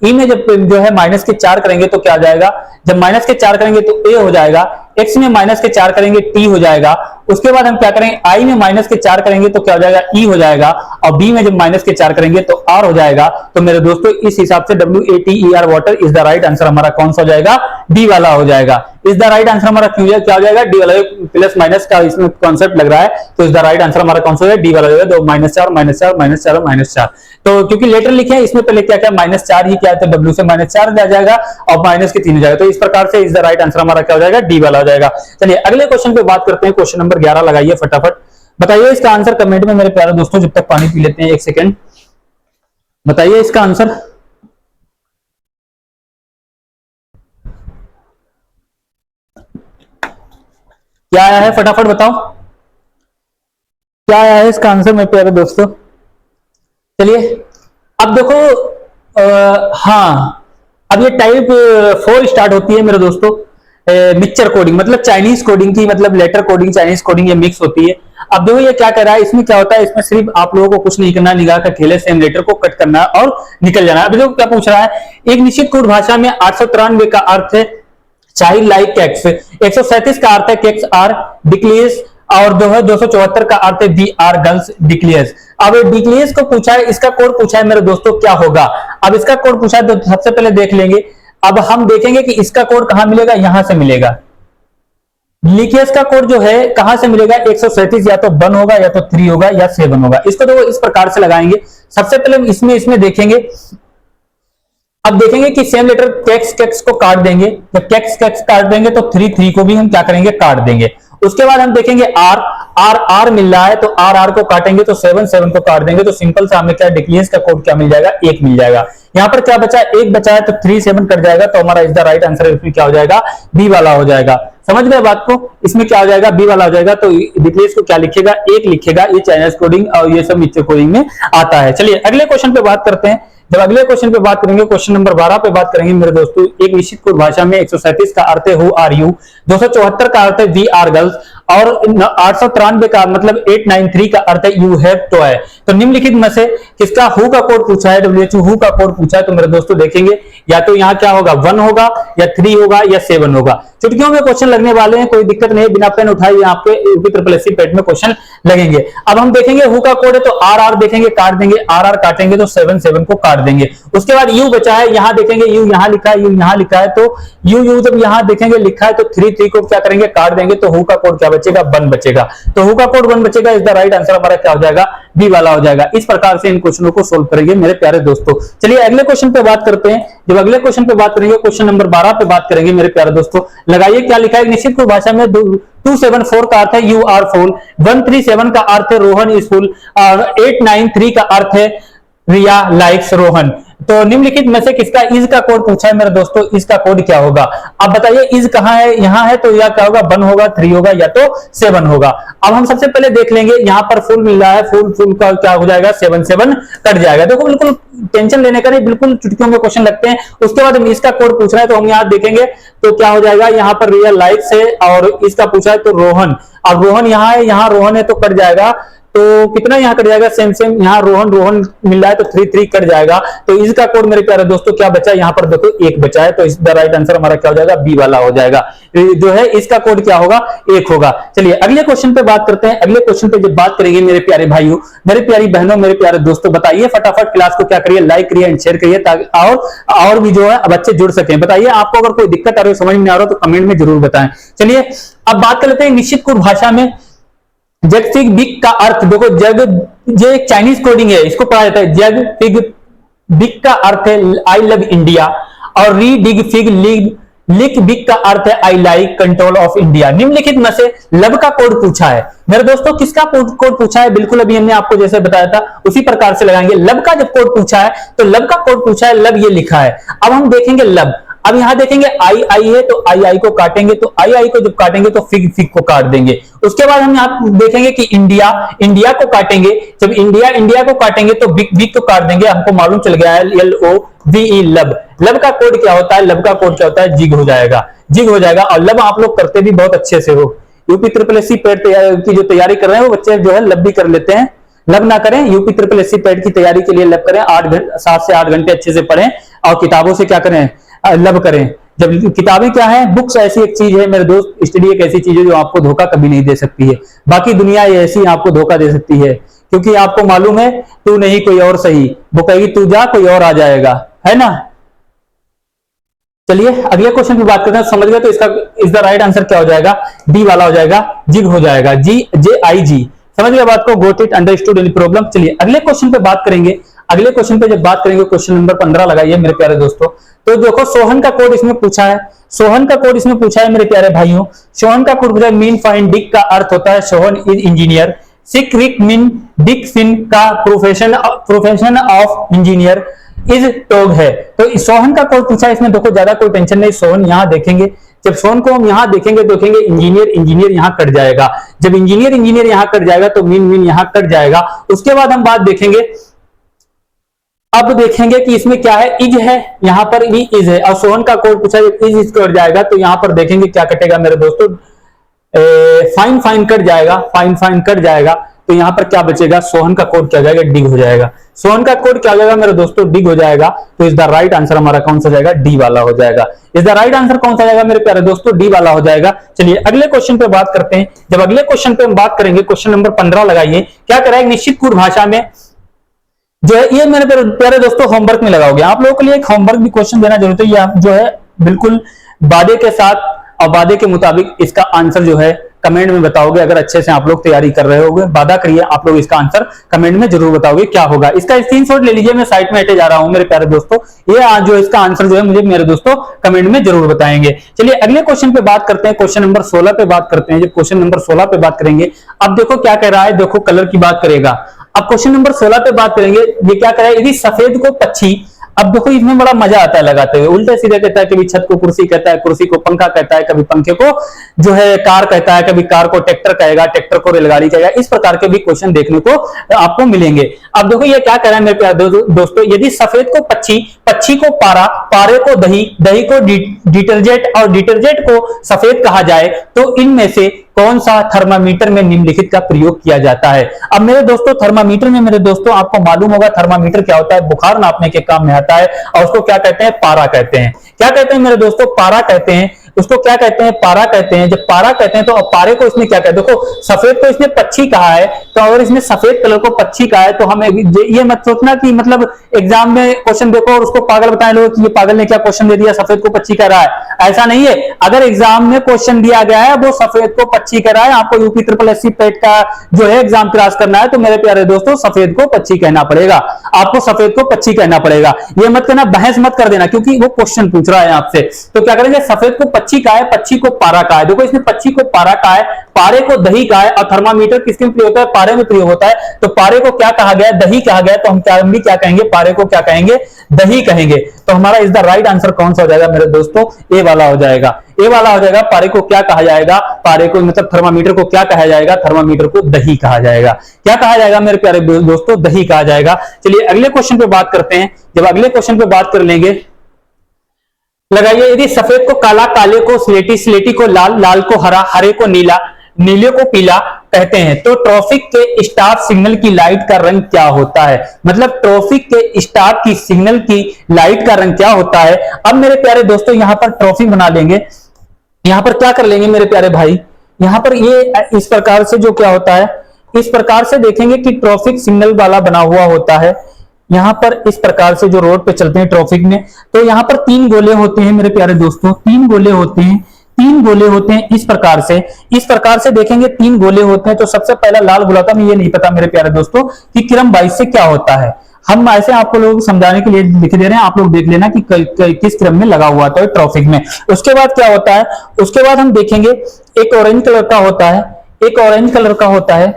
ई में जब जो है माइनस के 4 करेंगे तो क्या जाएगा, जब माइनस के 4 करेंगे तो ए हो जाएगा, एक्स में माइनस के 4 करेंगे टी हो जाएगा। उसके बाद हम क्या करेंगे, आई में माइनस के 4 करेंगे तो क्या हो जाएगा, ई हो जाएगा। और बी में जब माइनस के 4 करेंगे तो आर हो जाएगा। तो मेरे दोस्तों इस हिसाब से WATER water is the right answer, हमारा कौन सा हो जाएगा, डी वाला हो जाएगा। इज द राइट आंसर हमारा क्या हो जाएगा, डी वाला। प्लस माइनस का इसमें कॉन्सेप्ट लग रहा है, तो इज द राइट आंसर हमारा कौन सा हो जाएगा, डी वाला हो जाएगा। तो -4 -4 -4 -4। तो क्योंकि लेटर लिखे हैं इसमें पहले क्या क्या, -4 ही क्या है, तो W से -4 आ जाएगा और माइनस के 3 हो जाएगा। तो इस प्रकार से इज द राइट आंसर हमारा क्या हो जाएगा, डी वाला हो जाएगा। चलिए अगले क्वेश्चन पे बात करते हैं। क्वेश्चन नंबर 11 लगाइए फटाफट, बताइए इसका आंसर कमेंट में मेरे प्यारे दोस्तों। जब तक पानी पी लेते हैं 1 सेकेंड, बताइए इसका आंसर। क्या आया है, फटाफट बताओ क्या आया है इसका आंसर मेरे प्यारे दोस्तों। चलिए अब देखो हाँ, अब ये टाइप 4 स्टार्ट होती है मेरे दोस्तों। मिक्सचर कोडिंग मतलब चाइनीज कोडिंग की, मतलब लेटर कोडिंग चाइनीज कोडिंग ये मिक्स होती है। अब देखो ये क्या कर रहा है, इसमें क्या होता है, इसमें सिर्फ आप लोगों को कुछ नहीं करना, निगाह का खेल है, सेम लेटर को कट करना है और निकल जाना है। अब देखो क्या पूछ रहा है, एक निश्चित कोड भाषा में 893 का अर्थ है चाइल्ड लाइक कैक्स, 137 का अर्थ है कैक्स आर डिक्लेयर्स और 274 का अर्थ है दी आर गर्ल्स डिक्लेयर्स। अब डिक्लेयर्स को पूछा है, इसका कोड पूछा है मेरे दोस्तों क्या होगा। अब इसका कोड पूछा है तो सबसे पहले देख लेंगे। अब हम देखेंगे कि इसका कोड कहां मिलेगा, यहां से मिलेगा। लिकेस का कोड जो है कहां से मिलेगा, 137 या तो 1 होगा या तो 3 होगा या 7 होगा। इसको तो इस प्रकार से लगाएंगे। सबसे पहले इसमें देखेंगे। अब देखेंगे कि सेम लेटर कैक्स को काट देंगे। जब कैक्स काट देंगे तो 3 को भी हम क्या करेंगे, काट देंगे। उसके बाद हम देखेंगे आर मिल रहा है तो आर को काटेंगे तो 7 को काट देंगे। तो सिंपल सा हमें क्या डिक्लेयर्स का कोड क्या मिल जाएगा, 1 मिल जाएगा। यहाँ पर क्या बचा, 1 बचा है तो 3 7 कट जाएगा। तो हमारा इज द राइट आंसर इसमें क्या हो जाएगा, बी वाला हो जाएगा। समझ गए बात को, इसमें क्या हो जाएगा, बी वाला हो जाएगा। तो डिक्लेयर्स को क्या लिखेगा, 1 लिखेगा। ये चाइनीज कोडिंग और ये सब मिक्सचर कोडिंग में आता है। चलिए अगले क्वेश्चन पे बात करते हैं। जब अगले क्वेश्चन पे बात करेंगे, क्वेश्चन नंबर 12 पे बात करेंगे मेरे दोस्तों, एक निश्चित कोड भाषा में 137 का अर्थ है हु आर यू, 274 का अर्थ है वी आर गर्ल्स, और 893 का मतलब 893 का अर्थ है यू हैव टॉय। तो निम्नलिखित में से किसका हु का कोड पूछा है, WHO हु का कोड पूछा है, तो मेरे दोस्तों देखेंगे या तो यहाँ क्या होगा 1 होगा या 3 होगा या 7 होगा। चुटकियों में क्वेश्चन लगने वाले हैं, कोई दिक्कत नहीं है, बिना पेन उठाए यहाँ पे यूपी ट्रिपल एससी पेट में क्वेश्चन लगेंगे। अब हम देखेंगे हु का कोड है तो आर देखेंगे, काट देंगे, आर काटेंगे तो 7 को काट देंगे। उसके बाद यू बचा है, यहाँ देखेंगे यू यहाँ लिखा है, यू यहाँ लिखा है, तो यू जब यहाँ देखेंगे लिखा है तो 3 को क्या करेंगे काट देंगे, तो हु का कोड क्या बचेगा 1 बचेगा। तो हु का कोड 1 बचेगा, इज द राइट आंसर हमारा क्या हो जाएगा बी वाला हो जाएगा। इस प्रकार से इन क्वेश्चनों को सोल्व करेंगे मेरे प्यारे दोस्तों। चलिए अगले क्वेश्चन पे बात करते हैं। जब अगले क्वेश्चन पे बात करेंगे, क्वेश्चन नंबर 12 पे बात करेंगे मेरे प्यारे दोस्तों, लगाइए क्या लिखा है, निश्चित कोड भाषा में 274 का अर्थ है यू आर फुल, 137 का अर्थ है रोहन इज फुल, और 893 का अर्थ है रिया लाइक्स रोहन। तो निम्नलिखित में से किसका इज का कोड पूछा है मेरे दोस्तों, इज का कोड क्या होगा। अब बताइए इज कहां है, यहां है, तो यह क्या होगा 1 होगा, 3 होगा या तो 7 होगा। अब हम सबसे पहले देख लेंगे, यहां पर फुल मिल रहा है, फुल का क्या हो जाएगा 7 कट जाएगा। देखो बिल्कुल टेंशन लेने का नहीं, बिल्कुल चुटकियों में क्वेश्चन लगते हैं। उसके बाद हम इसका कोड पूछ रहा है तो हम यहाँ देखेंगे तो क्या हो जाएगा, यहाँ पर रियल लाइक्स है और इसका पूछा है तो रोहन, अब रोहन यहाँ है, यहाँ रोहन है तो कट जाएगा, तो कितना यहाँ कट जाएगा सेम यहाँ रोहन मिल रहा है तो 3 कट जाएगा। तो इसका कोड मेरे प्यारे दोस्तों क्या बचा है, यहाँ पर देखो 1 बचा है, तो इस द राइट आंसर हमारा क्या हो जाएगा बी वाला हो जाएगा। जो है इसका कोड क्या होगा 1 होगा। चलिए अगले क्वेश्चन पे बात करते हैं। अगले क्वेश्चन पे जब बात करेंगे मेरे प्यारे भाइयों, मेरे प्यारी बहनों, मेरे प्यारे दोस्तों, बताइए फटाफट क्लास को क्या करिए, लाइक करिए एंड शेयर करिए ताकि और भी जो है बच्चे जुड़ सके। बताइए आपको अगर कोई दिक्कत आ रही है, समझ में आ रहा हो तो कमेंट में जरूर बताएं। चलिए अब बात कर लेते हैं निश्चित कोड भाषा में जग फिग बिग का अर्थ। देखो जग ये एक चाइनीज कोडिंग है, इसको पढ़ा जाता है। जग फिग बिग का अर्थ है आई लव इंडिया, और री डिग फिग लिक बिग का अर्थ है I like control of India. निम्नलिखित में से लब का कोड पूछा है मेरे दोस्तों, किसका कोड पूछा है, बिल्कुल अभी हमने आपको जैसे बताया था उसी प्रकार से लगाएंगे। लब का जब कोड पूछा है तो लब का कोड पूछा है, लब ये लिखा है। अब हम देखेंगे लब, अब यहां देखेंगे आई है तो आई को काटेंगे, तो आई को जब काटेंगे तो फिग को काट देंगे। उसके बाद हम यहां देखेंगे कि इंडिया को काटेंगे, जब इंडिया को काटेंगे तो बिग को काट देंगे। हमको मालूम चल गया है LOVE लब का कोड क्या होता है, लब का कोड क्या होता है जिग हो जाएगा। और लब आप लोग करते भी बहुत अच्छे से हो, यूपी ट्रिपल एससी पेट की जो तैयारी कर रहे हैं वो बच्चे जो है लब भी कर लेते हैं। लब ना करें, यूपी ट्रिपल एससी पेट की तैयारी के लिए लब करें, 7 से 8 घंटे अच्छे से पढ़ें और किताबों से क्या करें लब करें। जब किताबें क्या है, बुक्स ऐसी एक चीज है मेरे दोस्त, स्टडी एक ऐसी चीज है जो आपको धोखा कभी नहीं दे सकती है। बाकी दुनिया ऐसी आपको धोखा दे सकती है, क्योंकि आपको मालूम है तू नहीं कोई और सही, वो कहेगी तू जा कोई और आ जाएगा, है ना। चलिए अगले क्वेश्चन की बात करते हैं। समझ गए तो इसका इज द राइट आंसर क्या हो जाएगा, डी वाला हो जाएगा, जिग हो जाएगा, JIG। समझ गए बात को, got it, understood any problem. चलिए अगले क्वेश्चन पे बात करेंगे। अगले क्वेश्चन पे जब बात करेंगे, क्वेश्चन नंबर 15 लगाइए मेरे प्यारे दोस्तों। तो देखो सोहन का कोड इसमें पूछा है, मेरे प्यारे भाइयों। सोहन का कोड पूछा, मीन फाइन डिक का अर्थ होता है सोहन इज इंजीनियर, सिक रिक मिन डिक फिन का प्रोफेशन ऑफ इंजीनियर इज टोग है। तो सोहन का कोड पूछा है, इसमें देखो ज्यादा कोई टेंशन नहीं। सोहन यहां देखेंगे, जब सोहन को हम यहां देखेंगे इंजीनियर यहां कट जाएगा। जब इंजीनियर यहां कट जाएगा तो मीन यहां कट जाएगा। उसके बाद हम बात देखेंगे, अब देखेंगे कि इसमें क्या है, इज है, यहां पर इज है, और सोहन का कोड पूछा इज कट जाएगा। तो यहां पर देखेंगे क्या कटेगा मेरे दोस्तों, फाइन कट जाएगा। तो यहां पर क्या बचेगा, सोहन का कोड क्या हो जाएगा, डिग हो जाएगा। सोहन का कोड क्या हो जाएगा मेरे दोस्तों, डिग हो जाएगा। तो इज द राइट आंसर हमारा कौन सा जाएगा, डी वाला हो जाएगा। इज द राइट आंसर कौन सा जाएगा मेरे प्यारे दोस्तों, डी वाला हो जाएगा। चलिए अगले क्वेश्चन पे बात करते हैं। जब अगले क्वेश्चन पे हम बात करेंगे, क्वेश्चन नंबर 15 लगाइए। क्या करा है, निश्चित कोड भाषा में जो है, ये मेरे प्यारे दोस्तों होमवर्क में लगाओगे। आप लोगों के लिए एक होमवर्क भी क्वेश्चन देना जरूरी है। ये आप जो है बिल्कुल वादे के साथ और वादे के मुताबिक इसका आंसर जो है कमेंट में बताओगे। अगर अच्छे से आप लोग तैयारी कर रहे होगे, वादा करिए आप लोग इसका आंसर कमेंट में जरूर बताओगे क्या होगा। इसका स्क्रीनशॉट ले लीजिए, मैं साइट में हटे जा रहा हूं मेरे प्यारे दोस्तों। ये आज जो इसका आंसर जो है मुझे मेरे दोस्तों कमेंट में जरूर बताएंगे। चलिए अगले क्वेश्चन पे बात करते हैं, क्वेश्चन नंबर 16 पे बात करते हैं। जब क्वेश्चन नंबर 16 पे बात करेंगे, अब देखो क्या कह रहा है, देखो कलर की बात करेगा। अब क्वेश्चन नंबर 16 पे बात करेंगे, ये क्या कह रहा है, यदि सफेद को पक्षी अब देखो इसमें बड़ा मजा आता है लगाते हुए, उल्टे सीधे कहता है, कभी छत को कुर्सी कहता है, कुर्सी को पंखा कहता है, कभी पंखे को जो है कार कहता है, कभी कार को ट्रैक्टर कहेगा, ट्रैक्टर को रेलगाड़ी कहेगा। इस प्रकार के भी क्वेश्चन देखने को आपको मिलेंगे। अब देखो ये क्या कह रहा है मेरे प्यारे दोस्तों, यदि सफेद को पक्षी, पक्षी को पारा, पारे को दही, दही को डिटर्जेंट और डिटर्जेंट को सफेद कहा जाए तो इनमें से कौन सा थर्मामीटर में निम्नलिखित का प्रयोग किया जाता है। अब मेरे दोस्तों थर्मामीटर में मेरे दोस्तों आपको मालूम होगा थर्मामीटर क्या होता है, बुखार नापने के काम में आता है और उसको क्या कहते हैं, पारा कहते हैं। क्या कहते हैं मेरे दोस्तों, पारा कहते हैं। उसको क्या कहते हैं, पारा कहते हैं। जब पारा कहते हैं तो पारे को इसमें क्या कहते हैं, देखो सफेद को इसने पक्षी कहा है, तो अगर इसने सफेद कलर को पक्षी कहा है तो हमें ये मत सोचना कि मतलब एग्जाम में क्वेश्चन देखो और उसको पागल बताए लोग कि ये पागल ने क्या क्वेश्चन दे दिया, सफेद को पक्षी कह रहा है। ऐसा नहीं है। अगर एग्जाम में क्वेश्चन दिया गया है वो सफेद को पक्षी कह रहा है, आपको यूपी ट्रिपल एससी पेट का जो है एग्जाम क्रॉस करना है, तो मेरे प्यारे दोस्तों सफेद को पक्षी कहना पड़ेगा। आपको सफेद को पक्षी कहना पड़ेगा। ये मत कहना, बहस मत कर देना, क्योंकि वो क्वेश्चन पूछ रहा है आपसे। तो क्या करेंगे, सफेद को पक्षी कहा है, पक्षी को पारा कहा है। देखो इसने पक्षी को पारा कहा है, पारे को दही कहा है, और थर्मामीटर किसके में प्रयोग होता है, पारे में प्रयोग होता है। तो पारे को क्या कहा गया, दही कहा गया, तो हम क्या कहेंगे, पारे को क्या कहेंगे, दही कहेंगे। तो हमारा इज द राइट आंसर कौन सा हो जाएगा मेरे दोस्तों, ए वाला हो जाएगा। ए वाला हो जाएगा। पारे को क्या कहा जाएगा, पारे को मतलब थर्मामीटर को क्या कहा जाएगा, थर्मामीटर को दही कहा जाएगा। क्या कहा जाएगा मेरे प्यारे दोस्तों, दही कहा जाएगा। चलिए अगले क्वेश्चन पे बात करते हैं। जब अगले क्वेश्चन पे बात कर लेंगे, लगाइए, यदि सफेद को काला, काले को स्लेटी, स्लेटी को लाल, लाल को हरा, हरे को नीला, नीले को पीला कहते हैं तो ट्रैफिक के स्टॉप सिग्नल की लाइट का रंग क्या होता है। मतलब ट्रैफिक के स्टॉप की सिग्नल की लाइट का रंग क्या होता है। अब मेरे प्यारे दोस्तों यहां पर ट्रैफिक बना लेंगे। यहां पर क्या कर लेंगे मेरे प्यारे भाई, यहां पर ये इस प्रकार से जो क्या होता है, इस प्रकार से देखेंगे कि ट्रैफिक सिग्नल वाला बना हुआ होता है। यहां पर इस प्रकार से जो रोड पे चलते हैं ट्रैफिक में, तो यहां पर 3 गोले होते हैं मेरे प्यारे दोस्तों, 3 गोले होते हैं, 3 गोले होते हैं इस प्रकार से। इस प्रकार से देखेंगे 3 गोले होते हैं। तो सबसे पहला लाल गोला था, ये नहीं पता मेरे प्यारे दोस्तों कि क्रम 22 से क्या होता है। हम ऐसे आपको लोगों को समझाने के लिए लिख दे रहे हैं, आप लोग देख लेना कि किस क्रम में लगा हुआ था ट्रैफिक में। उसके बाद क्या होता है, उसके बाद हम देखेंगे एक ऑरेंज कलर का होता है, एक ऑरेंज कलर का होता है,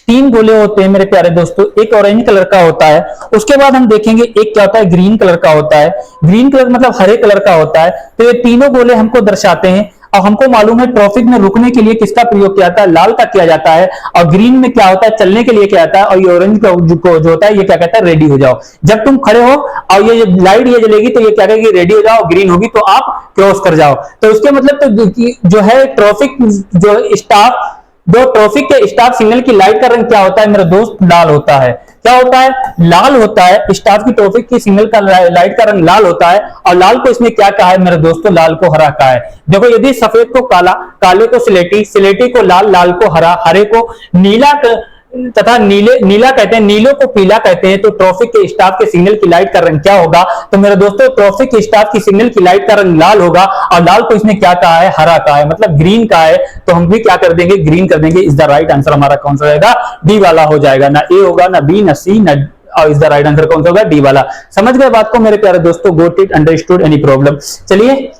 3 गोले होते हैं मेरे प्यारे दोस्तों, एक ऑरेंज कलर का होता है। उसके बाद हम देखेंगे एक क्या होता है, ग्रीन कलर का होता है। ग्रीन कलर मतलब हरे कलर का होता है। तो ये तीनों गोले हमको दर्शाते हैं। और हमको मालूम है ट्रैफिक में रुकने के लिए किसका प्रयोग किया जाता है, लाल का किया जाता है। और ग्रीन में क्या होता है, चलने के लिए क्या आता है। और ये ऑरेंज जो होता है ये क्या कहता है, रेडी हो जाओ। जब तुम खड़े हो और ये लाइट ये जलेगी तो ये क्या कहेगी, रेडी हो जाओ। ग्रीन होगी तो आप क्रॉस कर जाओ। तो उसके मतलब तो जो है ट्रैफिक जो स्टॉप, जो ट्रैफिक के स्टॉप सिग्नल की लाइट का रंग क्या होता है मेरे दोस्त, लाल होता है। क्या होता है, लाल होता है। स्टॉप की ट्रैफिक की सिग्नल का लाइट का रंग लाल होता है। और लाल को इसमें क्या कहा है मेरे दोस्तों, लाल को हरा कहा है। देखो यदि सफेद को काला, काले को स्लेटी, स्लेटी को लाल, लाल को हरा, हरे को नीला तथा नीला कहते हैं, नीलों को पीला कहते हैं। तो ट्रैफिक के स्टॉप के सिग्नल की लाइट का रंग क्या होगा, तो मेरे दोस्तों ट्रैफिक के स्टॉप की सिग्नल की लाइट का रंग लाल होगा। और लाल को इसने क्या कहा है, हरा कहा है, मतलब ग्रीन कहा है। तो हम भी क्या कर देंगे, ग्रीन कर देंगे। इज द राइट आंसर हमारा कौन सा रहेगा, डी वाला हो जाएगा। ना ए होगा, ना बी, ना सी, ना, और इज द राइट आंसर कौन सा होगा, डी वाला। समझ गए बात को मेरे प्यारे दोस्तों, got it, understood, any problem. चलिए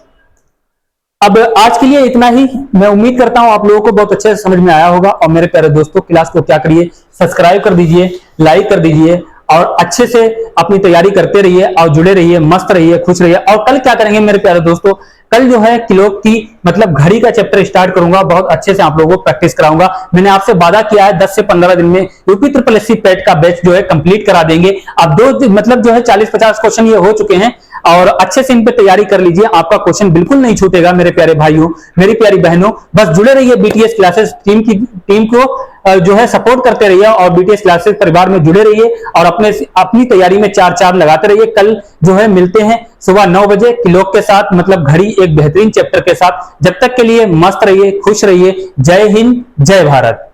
अब आज के लिए इतना ही। मैं उम्मीद करता हूं आप लोगों को बहुत अच्छे से समझ में आया होगा। और मेरे प्यारे दोस्तों क्लास को क्या करिए, सब्सक्राइब कर दीजिए, लाइक कर दीजिए और अच्छे से अपनी तैयारी करते रहिए और जुड़े रहिए, मस्त रहिए, खुश रहिए। और कल क्या करेंगे मेरे प्यारे दोस्तों, कल जो है क्लॉक की मतलब घड़ी का चैप्टर स्टार्ट करूंगा, बहुत अच्छे से आप लोगों को प्रैक्टिस कराऊंगा। मैंने आपसे वादा किया है 10 से 15 दिन में यूपी ट्रिपल एससी पेट का बैच जो है कंप्लीट करा देंगे। अब 2 मतलब जो है 40-50 क्वेश्चन ये हो चुके हैं और अच्छे से इन पे तैयारी कर लीजिए। आपका क्वेश्चन बिल्कुल नहीं छूटेगा मेरे प्यारे भाइयों, मेरी प्यारी बहनों। बस जुड़े रहिए बीटीएस क्लासेस टीम को जो है सपोर्ट करते रहिए और बीटीएस क्लासेस परिवार में जुड़े रहिए और अपनी तैयारी में 4 लगाते रहिए। कल जो है मिलते हैं सुबह 9 बजे क्लॉक के साथ, मतलब घड़ी एक बेहतरीन चैप्टर के साथ। जब तक के लिए मस्त रहिए, खुश रहिए। जय हिंद, जय भारत।